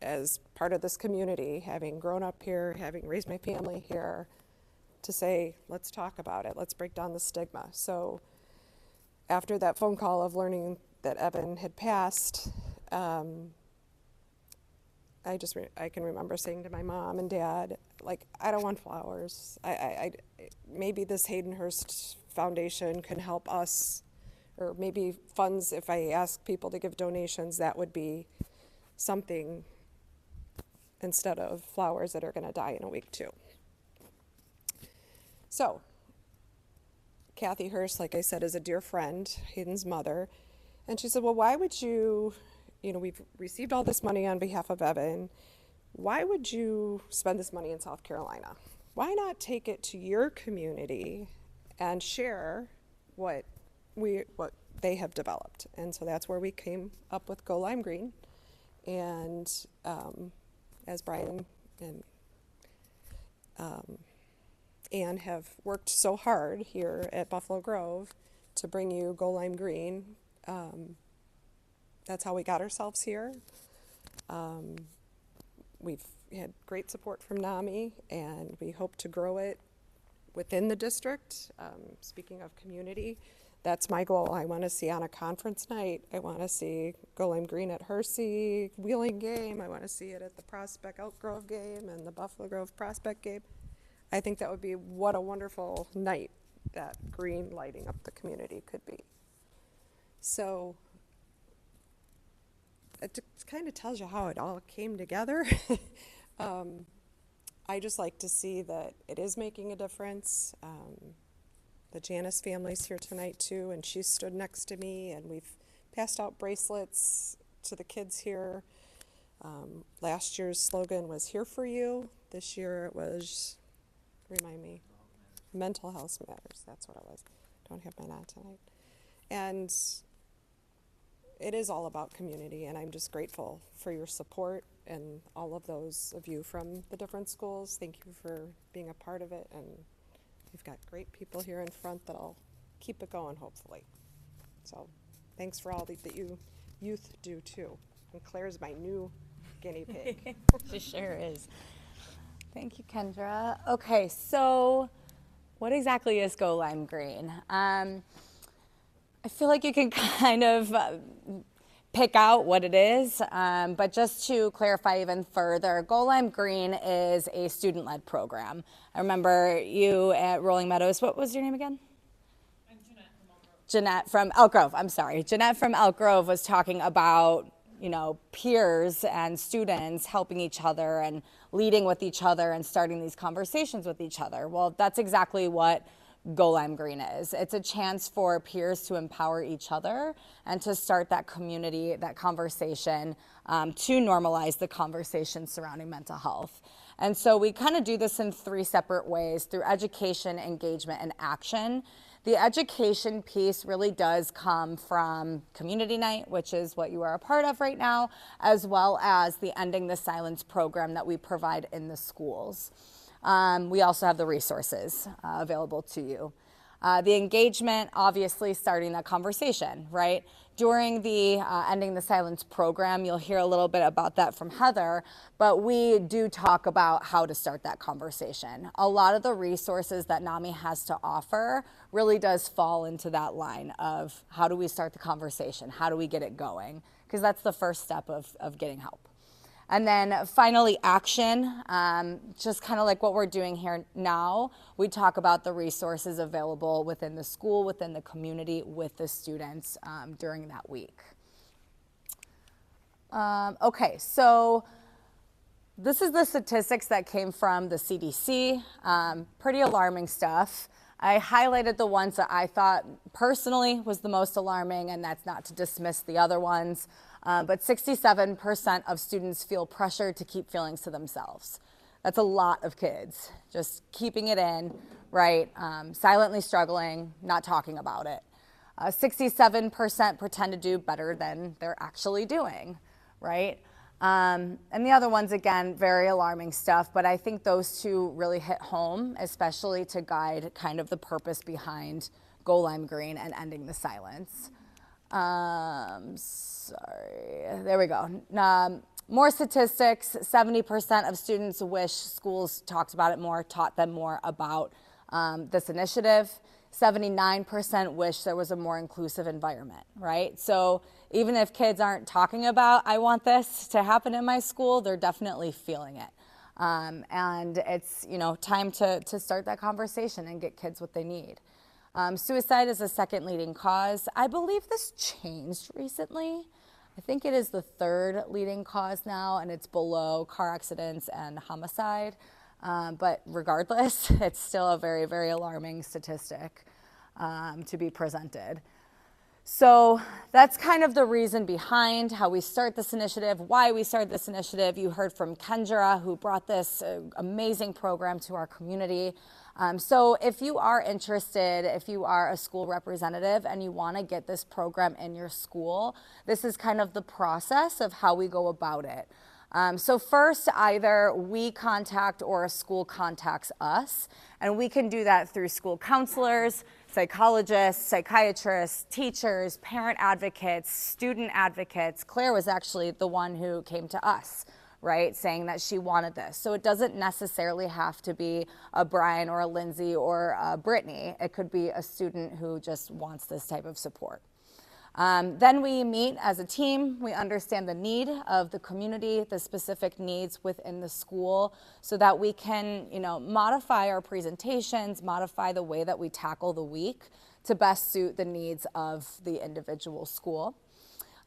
as part of this community, having grown up here, having raised my family here, to say, let's talk about it. Let's break down the stigma. So after that phone call of learning that Evan had passed, I can remember saying to my mom and dad, like, I don't want flowers. Maybe this Haydenhurst Foundation can help us, or maybe funds, if I ask people to give donations, that would be something instead of flowers that are going to die in a week too. So Kathy Hurst, like I said, is a dear friend, Hayden's mother, and she said, well, why would you, we've received all this money on behalf of Evan, why would you spend this money in South Carolina? Why not take it to your community and share what they have developed? And so that's where we came up with Go Lime Green. And as Brian and Ann have worked so hard here at Buffalo Grove to bring you Go Lime Green, that's how we got ourselves here. We've had great support from NAMI, and we hope to grow it within the district. Speaking of community, that's my goal. I want to see on a conference night, I want to see Go Lime Green at Hersey Wheeling game. I want to see it at the Prospect Elk Grove game and the Buffalo Grove Prospect game. I think that would be what a wonderful night that green lighting up the community could be. So it kind of tells you how it all came together. I just like to see that it is making a difference. The Janice family's here tonight too, and she stood next to me, and we've passed out bracelets to the kids here Last year's slogan was "Here for You." This year it was, remind me, "Mental Health Matters." That's what it was. Don't have mine on tonight. And it is all about community, and I'm just grateful for your support and all of those of you from the different schools. Thank you for being a part of it, and we've got great people here in front that'll keep it going, hopefully. So thanks for all that you youth do too. And Claire's my new guinea pig. She sure is. Thank you, Kendra. Okay, so what exactly is Go Lime Green? I feel like you can kind of pick out what it is, but just to clarify even further, Go Lime Green is a student-led program. I remember you at Rolling Meadows. What was your name again? I'm Jeanette from Elk Grove. Jeanette from Elk Grove. I'm sorry. Jeanette from Elk Grove was talking about, you know, peers and students helping each other and leading with each other and starting these conversations with each other. Well, that's exactly what Go Lime Green is. It's a chance for peers to empower each other and to start that community, that conversation, to normalize the conversation surrounding mental health. And so we kind of do this in 3 separate ways: through education, engagement, and action. The education piece really does come from community night, which is what you are a part of right now, as well as the Ending the Silence program that we provide in the schools. We also have the resources available to you. The engagement, obviously starting that conversation, right? During the Ending the Silence program, you'll hear a little bit about that from Heather, but we do talk about how to start that conversation. A lot of the resources that NAMI has to offer really does fall into that line of how do we start the conversation? How do we get it going? Because that's the first step of getting help. And then finally, action, just kind of like what we're doing here now. We talk about the resources available within the school, within the community, with the students during that week. Okay, so this is the statistics that came from the CDC. Pretty alarming stuff. I highlighted the ones that I thought personally was the most alarming, and that's not to dismiss the other ones. But 67% of students feel pressured to keep feelings to themselves. That's a lot of kids just keeping it in, right? Silently struggling, not talking about it. 67% pretend to do better than they're actually doing, right? And the other ones, again, very alarming stuff, but I think those 2 really hit home, especially to guide kind of the purpose behind Go Lime Green and Ending the Silence. Sorry, there we go. More statistics, 70% of students wish schools talked about it more, taught them more about this initiative. 79% wish there was a more inclusive environment, right? So even if kids aren't talking about, I want this to happen in my school, they're definitely feeling it. And it's, you know, time to start that conversation and get kids what they need. Suicide is the 2nd leading cause. I believe this changed recently. I think it is the 3rd leading cause now, and it's below car accidents and homicide. But regardless, it's still a very, very alarming statistic to be presented. So that's kind of the reason behind how we start this initiative, why we started this initiative. You heard from Kendra, who brought this amazing program to our community. So if you are interested, if you are a school representative and you want to get this program in your school, this is kind of the process of how we go about it. So first, either we contact or a school contacts us, and we can do that through school counselors, psychologists, psychiatrists, teachers, parent advocates, student advocates. Claire was actually the one who came to us, right, saying that she wanted this. So it doesn't necessarily have to be a Brian or a Lindsay or a Brittany. It could be a student who just wants this type of support. Then we meet as a team. We understand the need of the community, the specific needs within the school, so that we can, you know, modify our presentations, modify the way that we tackle the week to best suit the needs of the individual school.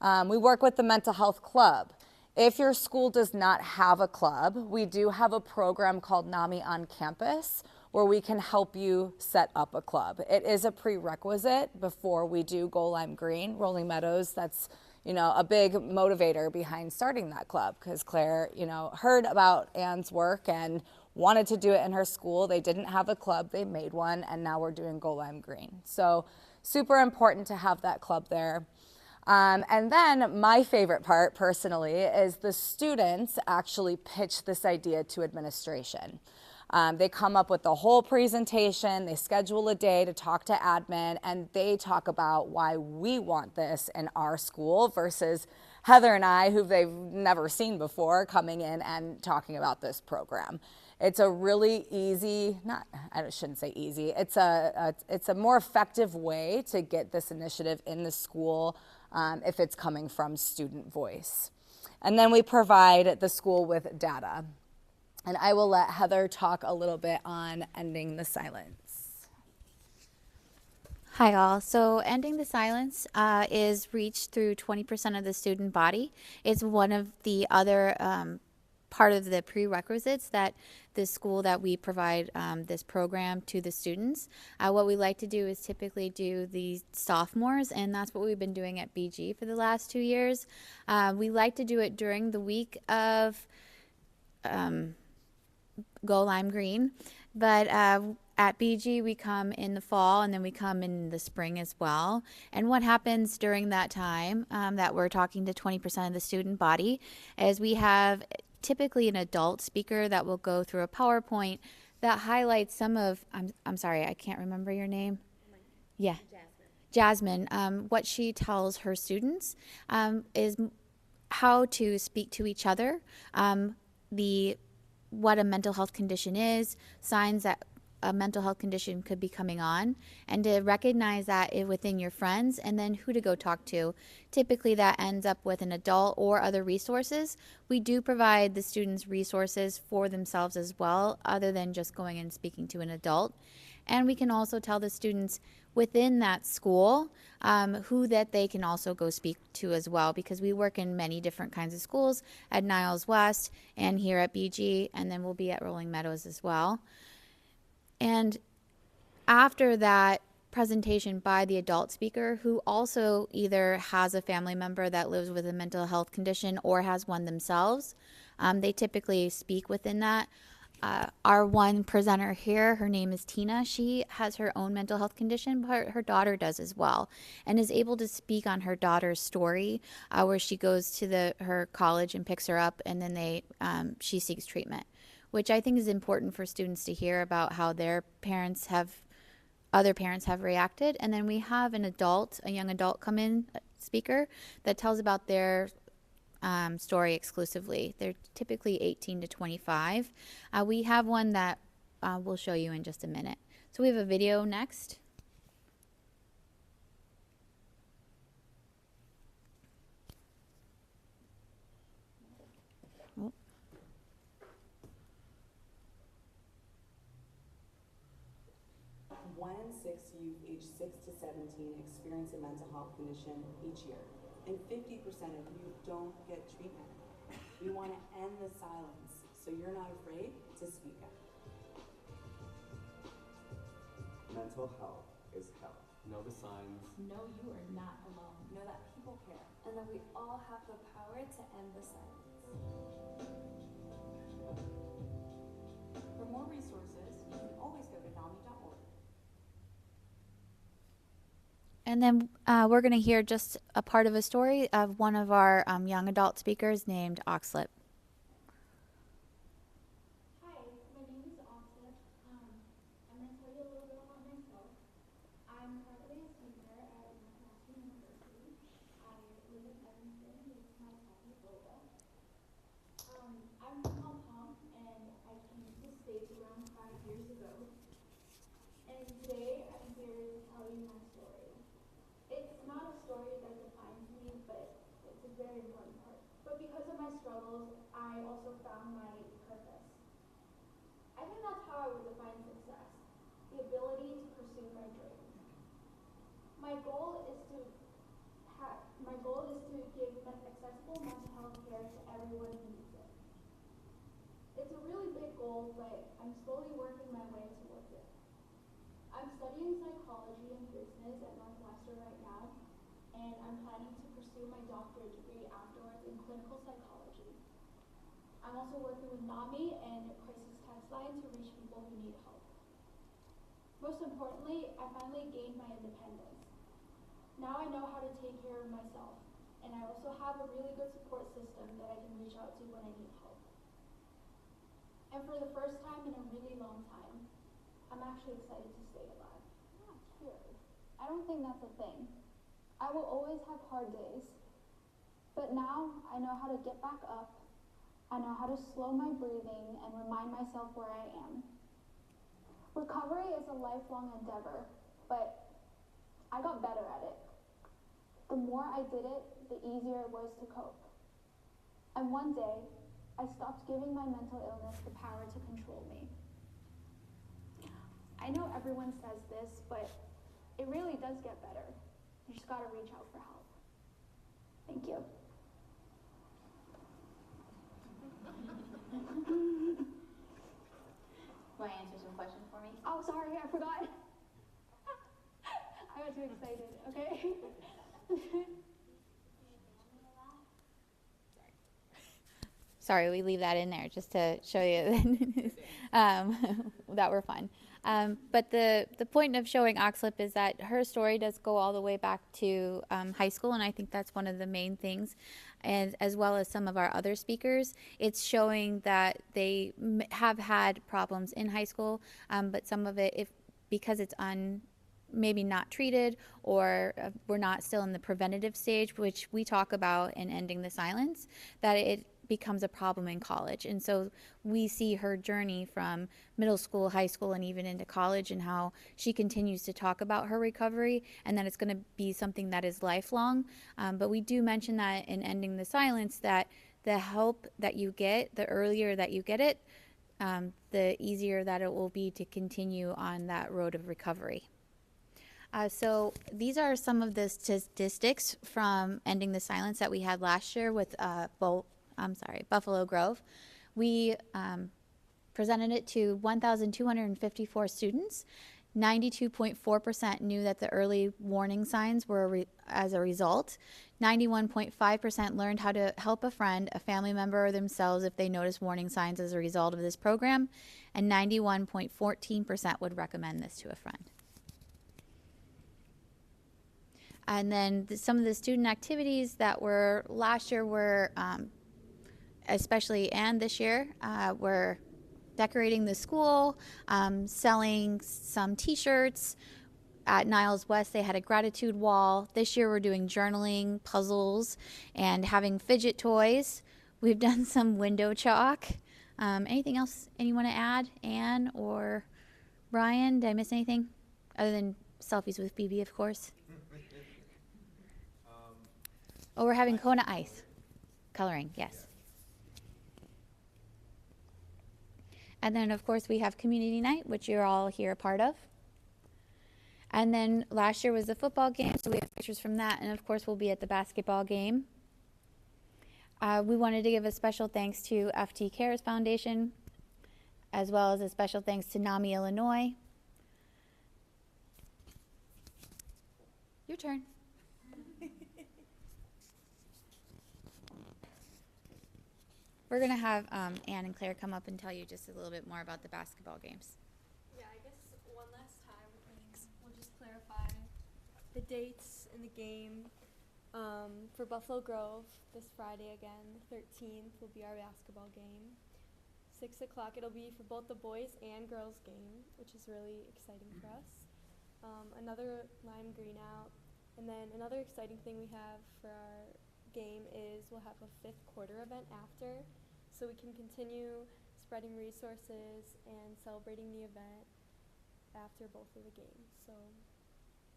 We work with the Mental Health Club. If your school does not have a club, we do have a program called NAMI on Campus, where we can help you set up a club. It is a prerequisite before we do Go Lime Green. Rolling Meadows, that's a big motivator behind starting that club, because Claire, heard about Anne's work and wanted to do it in her school. They didn't have a club, they made one, and now we're doing Go Lime Green. So super important to have that club there. And then my favorite part personally is the students actually pitch this idea to administration. They come up with the whole presentation, they schedule a day to talk to admin, and they talk about why we want this in our school versus Heather and I, who they've never seen before, coming in and talking about this program. It's a really easy, I shouldn't say easy, it's a more effective way to get this initiative in the school if it's coming from student voice. And then we provide the school with data. And I will let Heather talk a little bit on ending the silence. Hi all. So ending the silence is reached through 20% of the student body. It's one of the other part of the prerequisites that the school that we provide this program to the students. What we like to do is typically do the sophomores, and that's what we've been doing at BG for the last 2 years. We like to do it during the week of Go Lime Green, but at BG we come in the fall and then we come in the spring as well. And what happens during that time that we're talking to 20% of the student body is we have typically an adult speaker that will go through a PowerPoint that highlights some of, I'm sorry, I can't remember your name. Yeah. Jasmine. What she tells her students is how to speak to each other, what a mental health condition is, signs that a mental health condition could be coming on, and to recognize that within your friends, and then who to go talk to. Typically that ends up with an adult or other resources. We do provide the students resources for themselves as well, other than just going and speaking to an adult. And we can also tell the students within that school who that they can also go speak to as well, because we work in many different kinds of schools at Niles West and here at BG, and then we'll be at Rolling Meadows as well. And after that presentation by the adult speaker, who also either has a family member that lives with a mental health condition or has one themselves, they typically speak within that. Our one presenter here, her name is Tina. She has her own mental health condition, but her daughter does as well, and is able to speak on her daughter's story, where she goes to her college and picks her up, and then she seeks treatment, which I think is important for students to hear about how their other parents have reacted. And then we have a young adult come in, speaker, that tells about their story exclusively. They're typically 18 to 25. We have one that we'll show you in just a minute. So we have a video next. Oh. 1 in 6 youth aged 6 to 17 experience a mental health condition each year, and 50% of youth don't get treatment. We want to end the silence, so you're not afraid to speak up. Mental health is health. Know the signs. Know you are not alone. Know that people care. And that we all have the power to end the silence. For more resources, you can always go to NAMI.org. And then we're going to hear just a part of a story of one of our young adult speakers named Oxlip. Hi, my name is Oxlip. I'm going to tell you a little bit about myself. I'm currently a speaker at Northwestern University. I live in Evanston with my partner, Lola. I'm from Hong Kong, and I came to the States around 5 years ago. And today I'm here to tell you my story. It's not a story that defines me, but it's a very important part. But because of my struggles, I also found my purpose. I think that's how I would define success, the ability to pursue my dreams. My goal is to give accessible mental health care to everyone who needs it. It's a really big goal, but I'm slowly working my way towards it. I'm studying psychology and business at Northwestern right now, and I'm planning to pursue my doctorate degree afterwards in clinical psychology. I'm also working with NAMI and Crisis Text Line to reach people who need help. Most importantly, I finally gained my independence. Now I know how to take care of myself, and I also have a really good support system that I can reach out to when I need help. And for the first time in a really long time, I'm actually excited to stay alive. I'm not cured. I don't think that's a thing. I will always have hard days, but now I know how to get back up. I know how to slow my breathing and remind myself where I am. Recovery is a lifelong endeavor, but I got better at it. The more I did it, the easier it was to cope. And one day, I stopped giving my mental illness the power to control me. I know everyone says this, but it really does get better. You just gotta reach out for help. Thank you. Want to answer some questions for me? Oh, sorry, I forgot. I got too excited, okay? Sorry, we leave that in there just to show you that we're fun. But the point of showing Oxlip is that her story does go all the way back to high school, and I think that's one of the main things, and as well as some of our other speakers. It's showing that they have had problems in high school, but some of it, because it's maybe not treated, or we're not still in the preventative stage, which we talk about in Ending the Silence, that it becomes a problem in college. And so we see her journey from middle school, high school, and even into college, and how she continues to talk about her recovery, and that it's going to be something that is lifelong. But we do mention that in Ending the Silence, that the help that you get, the earlier that you get it, the easier that it will be to continue on that road of recovery. So these are some of the statistics from Ending the Silence that we had last year with Buffalo Grove. We presented it to 1,254 students. 92.4% knew that the early warning signs were as a result. 91.5% learned how to help a friend, a family member, or themselves if they notice warning signs as a result of this program. And 91.14% would recommend this to a friend. And then some of the student activities that were last year were, especially and this year, were decorating the school, selling some t-shirts. At Niles West, they had a gratitude wall. This year we're doing journaling, puzzles, and having fidget toys. We've done some window chalk. Anything else anyone want to add? Anne or Brian, did I miss anything? Other than selfies with BB, of course. Oh, we're having Kona ice. Coloring, yes. And then, of course, we have community night, which you're all here a part of. And then last year was the football game, so we have pictures from that. And, of course, we'll be at the basketball game. We wanted to give a special thanks to FT Cares Foundation, as well as a special thanks to NAMI, Illinois. Your turn. We're going to have Anne and Claire come up and tell you just a little bit more about the basketball games. Yeah, I guess one last time we'll just clarify the dates in the game. For Buffalo Grove, this Friday again, the 13th, will be our basketball game. 6 o'clock, it'll be for both the boys and girls game, which is really exciting for us. Another lime green out. And then another exciting thing we have for our game is we'll have a 5th quarter event after, so we can continue spreading resources and celebrating the event after both of the games. So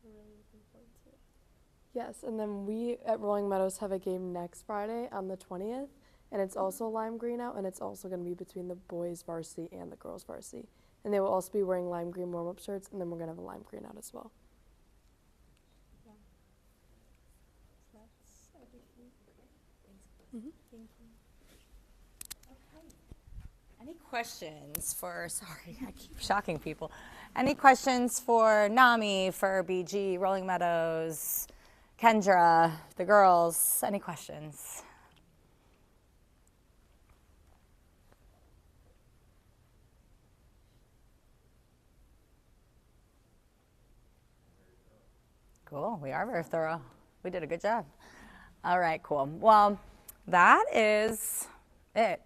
we're really looking forward to it. Yes, and then we at Rolling Meadows have a game next Friday on the 20th, and it's also lime green out, and it's also going to be between the boys varsity and the girls varsity. And they will also be wearing lime green warm-up shirts, and then we're going to have a lime green out as well. Yeah. So that's everything. Mm-hmm. Thank you. Any questions for, sorry, I keep shocking people. Any questions for NAMI, for BG, Rolling Meadows, Kendra, the girls, any questions? Cool, we are very thorough. We did a good job. All right, cool. Well, that is it.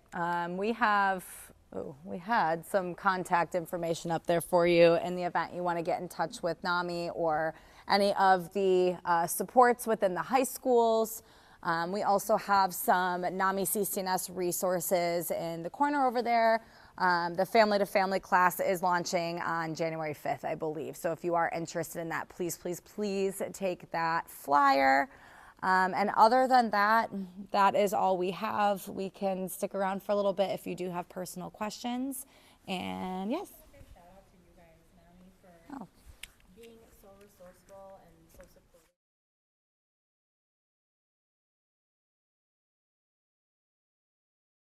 We had some contact information up there for you in the event you want to get in touch with NAMI or any of the supports within the high schools. We also have some NAMI CCNS resources in the corner over there. The family to family class is launching on January 5th, I believe. So if you are interested in that, please, please, please take that flyer. And other than that, that is all we have. We can stick around for a little bit if you do have personal questions. And yes. Shout out to you guys, NAMI, for being so resourceful and so supportive.